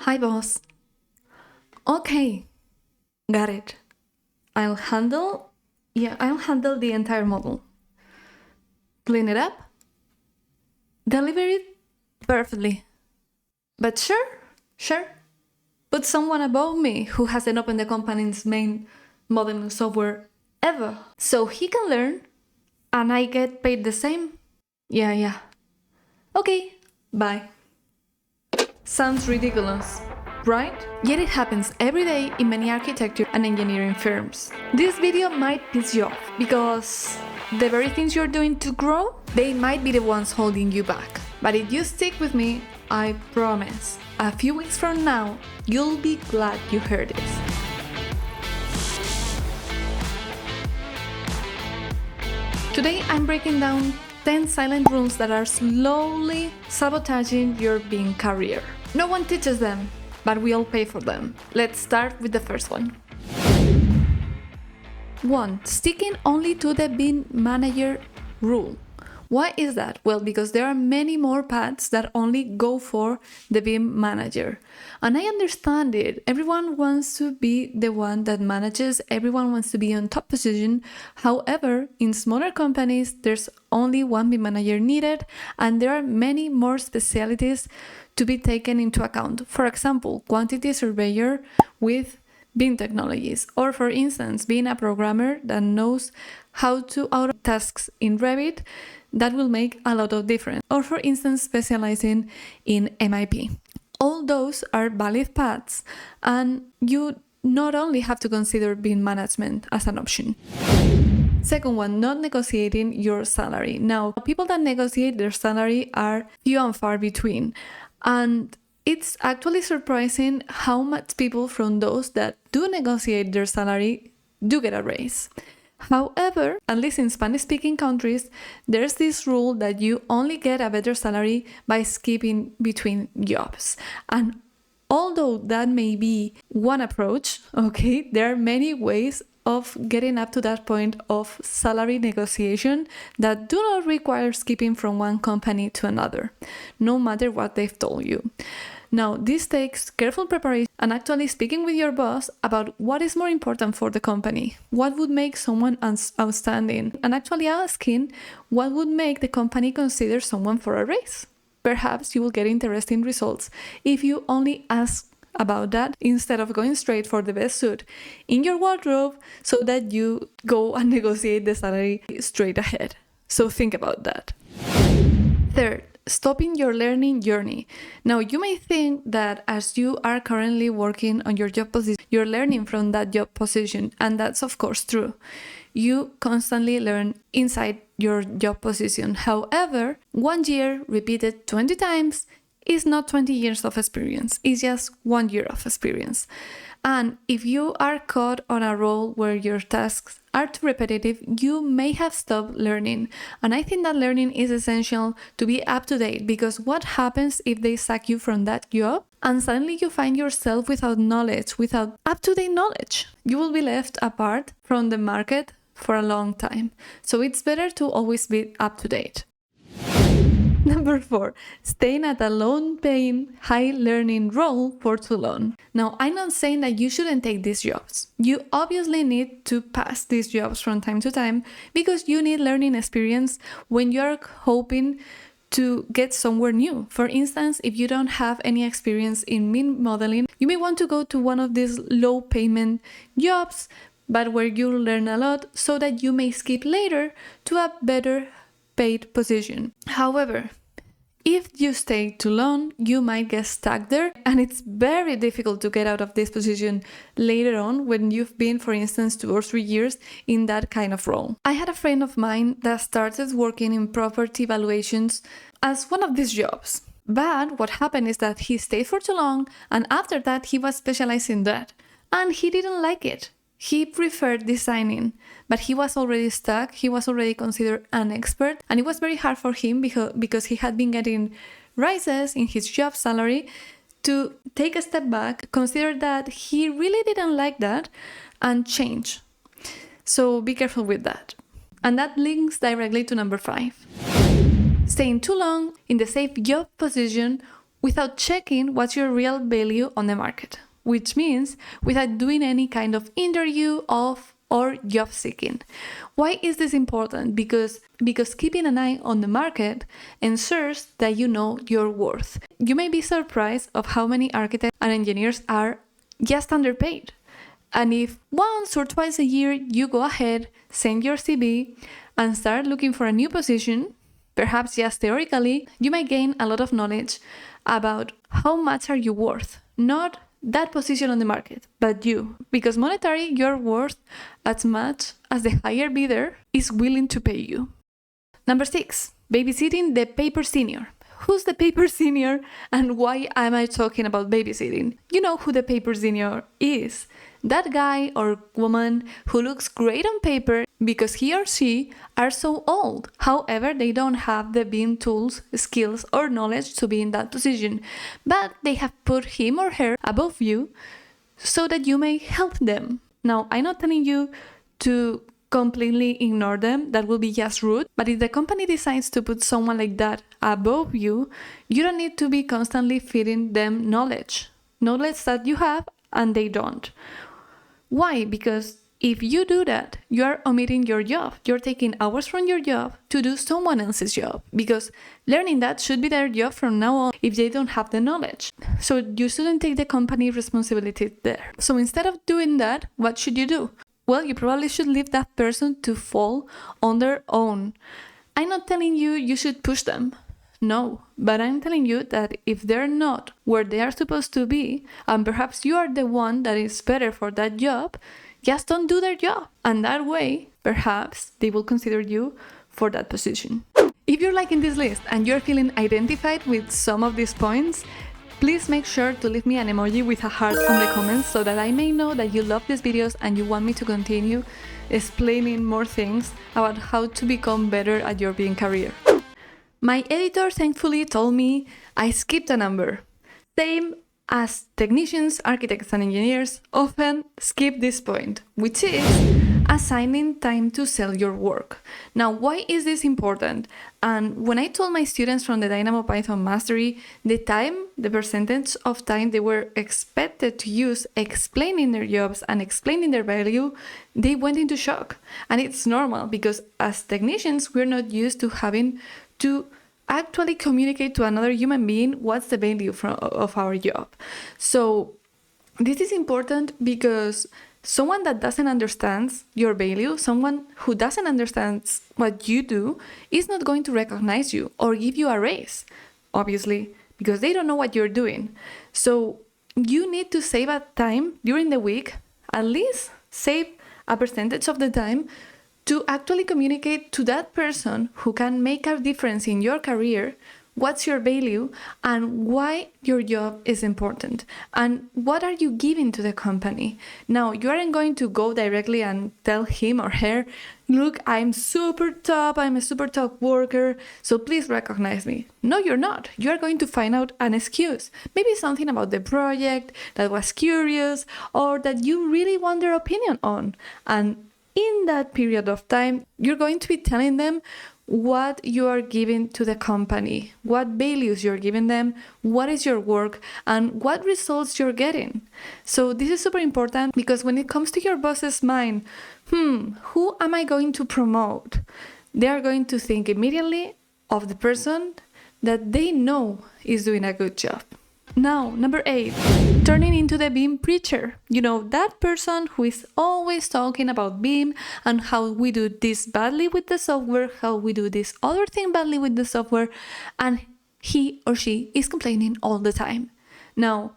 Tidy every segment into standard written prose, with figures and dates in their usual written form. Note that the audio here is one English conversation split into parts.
Hi, boss. Okay, got it. I'll handle the entire model. Clean it up, deliver it perfectly. But sure. Put someone above me who hasn't opened the company's main modeling software ever, so he can learn and I get paid the same. Yeah. Okay, bye. Sounds ridiculous, right? Yet it happens every day in many architecture and engineering firms. This video might piss you off because the very things you're doing to grow, they might be the ones holding you back. But if you stick with me, I promise, a few weeks from now, you'll be glad you heard this. Today I'm breaking down 10 silent rules that are slowly sabotaging your BIM career. No one teaches them, but we all pay for them. Let's start with the first one. 1. Sticking only to the BIM manager rule. Why is that? Well, because there are many more paths that only go for the BIM manager. And I understand it. Everyone wants to be the one that manages, everyone wants to be on top position. However, in smaller companies, there's only one BIM manager needed, and there are many more specialties to be taken into account. For example, quantity surveyor with BIM technologies, or for instance, being a programmer that knows how to automate tasks in Revit, that will make a lot of difference. Or for instance, specializing in MIP. All those are valid paths, and you not only have to consider BIM management as an option. Second one, not negotiating your salary. Now, people that negotiate their salary are few and far between, and it's actually surprising how much people from those that do negotiate their salary do get a raise. However, at least in Spanish-speaking countries, there's this rule that you only get a better salary by skipping between jobs. And although that may be one approach, okay, there are many ways of getting up to that point of salary negotiation that do not require skipping from one company to another, no matter what they've told you. Now, this takes careful preparation and actually speaking with your boss about what is more important for the company, what would make someone outstanding, and actually asking what would make the company consider someone for a raise. Perhaps you will get interesting results if you only ask about that instead of going straight for the best suit in your wardrobe so that you go and negotiate the salary straight ahead. So think about that. Third, stopping your learning journey. Now, you may think that as you are currently working on your job position, you're learning from that job position, and that's of course true. You constantly learn inside your job position. However, 1 year repeated 20 times is not 20 years of experience, it's just 1 year of experience. And if you are caught on a role where your tasks are too repetitive, you may have stopped learning. And I think that learning is essential to be up to date, because what happens if they sack you from that job and suddenly you find yourself without knowledge, without up-to-date knowledge? You will be left apart from the market for a long time. So it's better to always be up to date. Number 4, staying at a low-paying, high-learning role for too long. Now, I'm not saying that you shouldn't take these jobs. You obviously need to pass these jobs from time to time because you need learning experience when you're hoping to get somewhere new. For instance, if you don't have any experience in BIM modeling, you may want to go to one of these low-payment jobs, but where you learn a lot so that you may skip later to a better paid position. However, if you stay too long, you might get stuck there, and it's very difficult to get out of this position later on when you've been, for instance, 2 or 3 years in that kind of role. I had a friend of mine that started working in property valuations as one of these jobs. But what happened is that he stayed for too long, and after that he was specialized in that, and he didn't like it. He preferred designing, but he was already stuck, he was already considered an expert, and it was very hard for him because he had been getting rises in his job salary to take a step back, consider that he really didn't like that, and change. So be careful with that. And that links directly to number 5. Staying too long in the safe job position without checking what's your real value on the market, which means without doing any kind of interview or job seeking. Why is this important? Because keeping an eye on the market ensures that you know your worth. You may be surprised of how many architects and engineers are just underpaid. And if once or twice a year you go ahead, send your CV, and start looking for a new position, perhaps just theoretically, you may gain a lot of knowledge about how much are you worth. Not that position on the market, but you. Because monetary, you're worth as much as the higher bidder is willing to pay you. Number 6, babysitting the paper senior. Who's the paper senior and why am I talking about babysitting? You know who the paper senior is. That guy or woman who looks great on paper because he or she are so old. However, they don't have the BIM tools, skills, or knowledge to be in that position. But they have put him or her above you so that you may help them. Now, I'm not telling you to completely ignore them. That will be just rude. But if the company decides to put someone like that above you, you don't need to be constantly feeding them knowledge that you have and they don't. Why? Because if you do that, you are omitting your job. You're taking hours from your job to do someone else's job, because learning that should be their job from now on if they don't have the knowledge. So you shouldn't take the company responsibility there. So instead of doing that, what should you do? Well, you probably should leave that person to fall on their own. I'm not telling you should push them. No, but I'm telling you that if they're not where they are supposed to be, and perhaps you are the one that is better for that job, just don't do their job. And that way, perhaps they will consider you for that position. If you're liking this list and you're feeling identified with some of these points, please make sure to leave me an emoji with a heart on the comments so that I may know that you love these videos and you want me to continue explaining more things about how to become better at your BIM career. My editor thankfully told me I skipped a number. Same as technicians, architects and engineers often skip this point, which is assigning time to sell your work. Now, why is this important? And when I told my students from the Dynamo Python Mastery the percentage of time they were expected to use explaining their jobs and explaining their value, they went into shock. And it's normal because as technicians, we're not used to having to actually communicate to another human being what's the value of our job. So this is important because someone that doesn't understand your value, someone who doesn't understand what you do, is not going to recognize you or give you a raise, obviously, because they don't know what you're doing. So you need to save a time during the week, at least save a percentage of the time to actually communicate to that person who can make a difference in your career what's your value and why your job is important and what are you giving to the company. Now, you aren't going to go directly and tell him or her, look, I'm a super top worker, so please recognize me. No, you're not. You're going to find out an excuse, maybe something about the project that was curious or that you really want their opinion on. And in that period of time, you're going to be telling them what you are giving to the company, what values you're giving them, what is your work, and what results you're getting. So this is super important because when it comes to your boss's mind, who am I going to promote? They are going to think immediately of the person that they know is doing a good job. Now, number 8, turning into the BIM preacher. You know, that person who is always talking about BIM and how we do this badly with the software, how we do this other thing badly with the software, and he or she is complaining all the time. Now,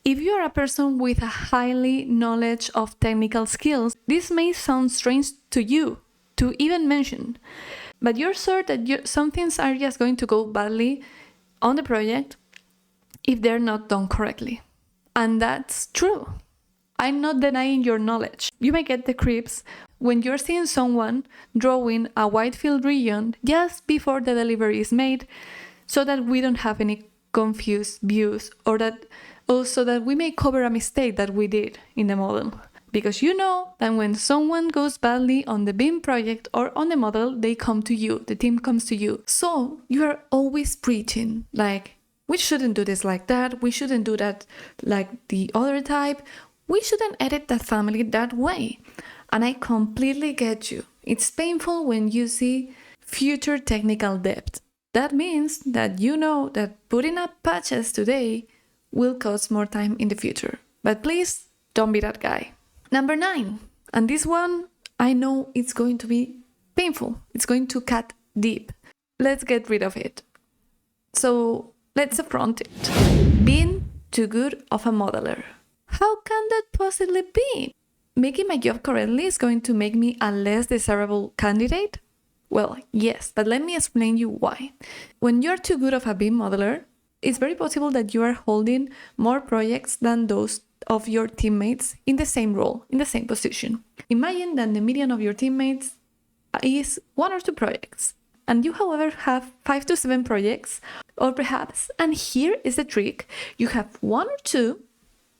if you are a person with a highly knowledge of technical skills, this may sound strange to you to even mention, but you're sure that some things are just going to go badly on the project if they're not done correctly. And that's true. I'm not denying your knowledge. You may get the creeps when you're seeing someone drawing a white field region just before the delivery is made so that we don't have any confused views or that also that we may cover a mistake that we did in the model. Because you know that when someone goes badly on the BIM project or on the model, they come to you, the team comes to you. So you are always preaching like, We shouldn't do this like that. We shouldn't do that like the other type. We shouldn't edit that family that way. And I completely get you. It's painful when you see future technical debt. That means that you know that putting up patches today will cost more time in the future. But please don't be that guy. Number 9. And this one, I know it's going to be painful. It's going to cut deep. Let's get rid of it. So let's affront it. Being too good of a modeler. How can that possibly be? Making my job correctly is going to make me a less desirable candidate? Well, yes, but let me explain you why. When you're too good of a BIM modeler, it's very possible that you are holding more projects than those of your teammates in the same role, in the same position. Imagine that the median of your teammates is 1 or 2 projects, and you, however, have 5 to 7 projects, or perhaps, and here is the trick, you have 1 or 2,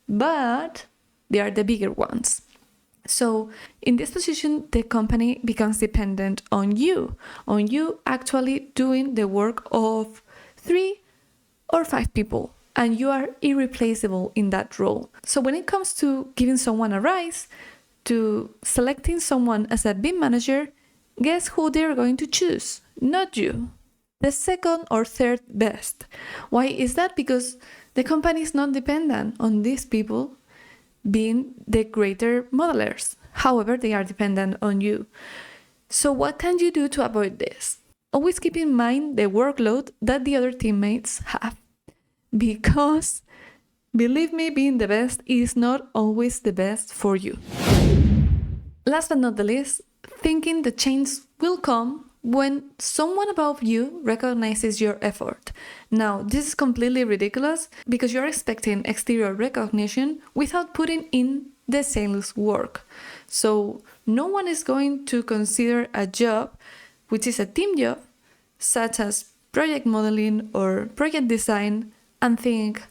but they are the bigger ones. So in this position, the company becomes dependent on you actually doing the work of 3 or 5 people, and you are irreplaceable in that role. So when it comes to giving someone a rise, to selecting someone as a BIM manager, guess who they're going to choose? Not you. The second or third best. Why is that? Because the company is not dependent on these people being the greater modelers. However, they are dependent on you. So what can you do to avoid this? Always keep in mind the workload that the other teammates have. Because, believe me, being the best is not always the best for you. Last but not the least, thinking the change will come when someone above you recognizes your effort. Now, this is completely ridiculous because you're expecting exterior recognition without putting in the sales work. So no one is going to consider a job, which is a team job, such as project modeling or project design, and think,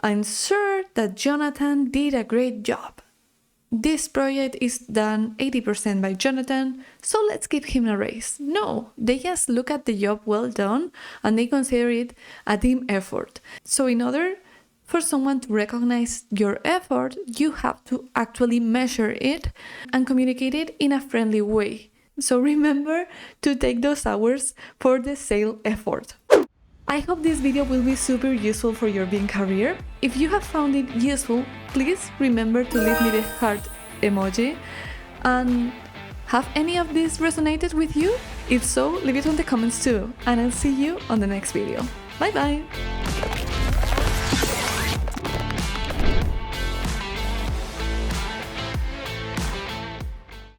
I'm sure that Jonathan did a great job. This project is done 80% by Jonathan, so let's give him a raise. No, they just look at the job well done and they consider it a team effort. So in order for someone to recognize your effort, you have to actually measure it and communicate it in a friendly way. So remember to take those hours for the sale effort. I hope this video will be super useful for your BIM career. If you have found it useful, please remember to leave me the heart emoji. And have any of these resonated with you? If so, leave it on the comments too. And I'll see you on the next video. Bye bye!